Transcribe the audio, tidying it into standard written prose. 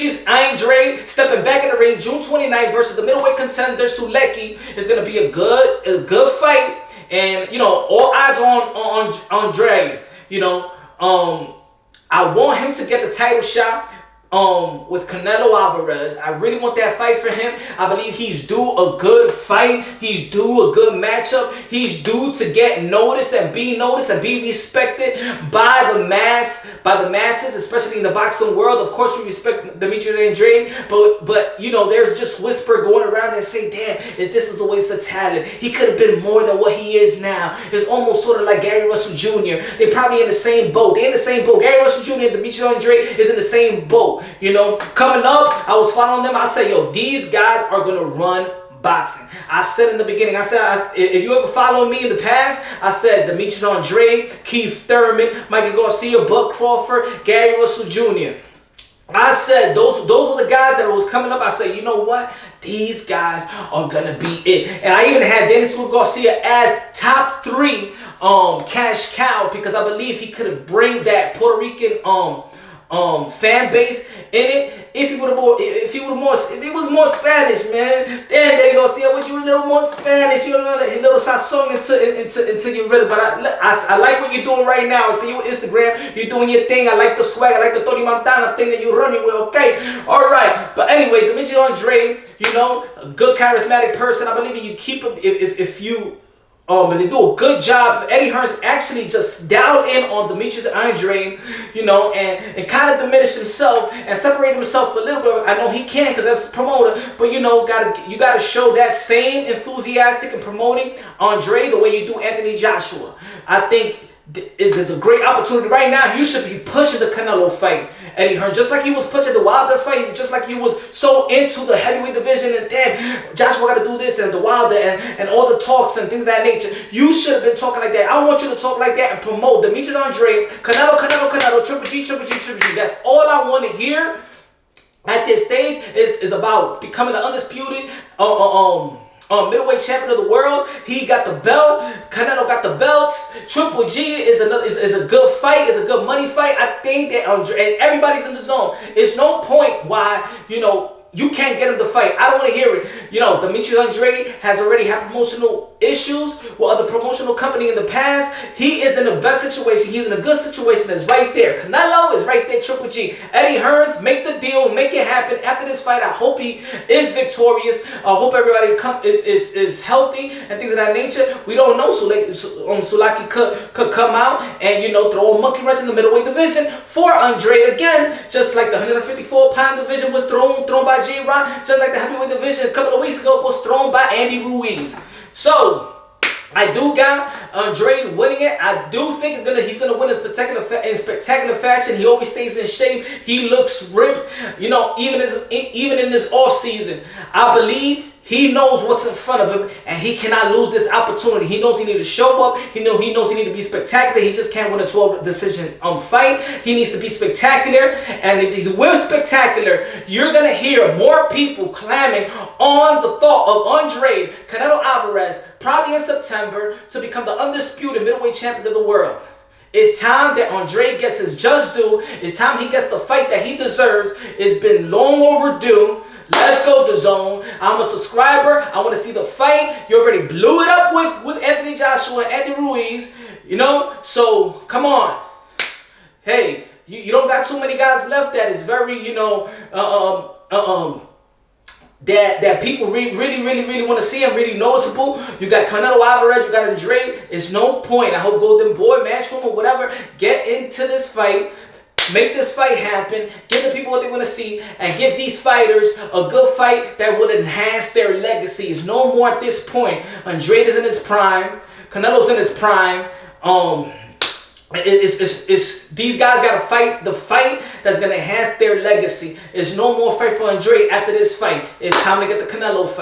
Demetrius Andrade stepping back in the ring June 29th versus the middleweight contender Suleki. It's gonna be a good fight, and you know, all eyes on Andrade. You know, I want him to get the title shot with Canelo Alvarez. I really want that fight for him. I believe he's due a good fight. He's due a good matchup. He's due to get noticed and be respected by the masses, especially in the boxing world. Of course, we respect Demetrius Andrade, but you know, there's just whisper going around and say, damn, this is a waste of talent. He could have been more than what he is now. It's almost sort of like Gary Russell Jr. They probably in the same boat. They're in the same boat. Gary Russell Jr. and Demetrius Andrade is in the same boat. You know, coming up, I was following them. I said, yo, these guys are going to run boxing. I said in the beginning, I said, if you ever followed me in the past, I said Demetrius Andrade, Keith Thurman, Michael Garcia, Buck Crawford, Gary Russell Jr. I said those were the guys that was coming up. I said, you know what? These guys are going to be it. And I even had Dennis Garcia as top 3 cash cow, because I believe he could bring that Puerto Rican fan base in it. If it was more Spanish, man. There you go. See, I wish you were a little more Spanish. You know, a little sazon into your rhythm. But I like what you're doing right now. I see you on Instagram. You're doing your thing. I like the swag. I like the Tony Montana thing that you're running with. Okay, all right. But anyway, Demetrius Andrade, you know, a good charismatic person. I believe you keep him if you. But they do a good job. Eddie Hearns actually just dialed in on Demetrius Andrade, you know, and kind of diminished himself and separated himself a little bit. I know he can, because that's a promoter, but you know, you gotta show that same enthusiastic and promoting Andrade the way you do Anthony Joshua. I think is a great opportunity right now. You should be pushing the Canelo fight, Eddie Hearn, just like he was pushing the Wilder fight, just like he was so into the heavyweight division, and damn, Joshua got to do this, and the Wilder, and all the talks and things of that nature. You should have been talking like that. I want you to talk like that and promote Demetrius Andrade, Canelo, Triple G. That's all I want to hear at this stage is about becoming the undisputed middleweight champion of the world. He got the belt. Canelo got the belts. Triple G is a good fight. It's a good money fight. I think that and everybody's in the zone. It's no point why, you know, you can't get him to fight. I don't want to hear it. You know, Demetrius Andrade has already had promotional issues with other promotional company in the past. He is in the best situation. He's in a good situation. That's right there. Canelo is right there. Triple G. Eddie Hearns, make the deal. Make it happen. After this fight, I hope he is victorious. I hope everybody is healthy and things of that nature. We don't know. Suleki could come out and, you know, throw a monkey wrench in the middleweight division for Andrade again, just like the 154-pound division was thrown by J-Rock, just like the heavyweight division a couple of weeks ago was thrown by Andy Ruiz. So I do got Andrade winning it. I do think he's gonna win in spectacular fashion. He always stays in shape. He looks ripped. You know, even in this off season, I believe he knows what's in front of him, and he cannot lose this opportunity. He knows he needs to show up. He knows he needs to be spectacular. He just can't win a 12 decision fight. He needs to be spectacular, and if he's win spectacular, you're gonna hear more people clamming on the thought of Andrade, Canelo Alvarez, probably in September, to become the undisputed middleweight champion of the world. It's time that Andrade gets his just due. It's time he gets the fight that he deserves. It's been long overdue. Let's go, DAZN. I'm a subscriber. I want to see the fight. You already blew it up with Anthony Joshua and Andy Ruiz, you know? So, come on. Hey, you don't got too many guys left that is very, you know, that people really want to see and really noticeable. You got Canelo Alvarez, you got Andrade. It's no point. I hope Golden Boy, Matchroom, or whatever, get into this fight. Make this fight happen. Give the people what they want to see, and give these fighters a good fight that would enhance their legacy. It's no more at this point. Andrade is in his prime. Canelo's in his prime. These guys got to fight the fight that's going to enhance their legacy. There's no more fight for Andrade after this fight. It's time to get the Canelo fight.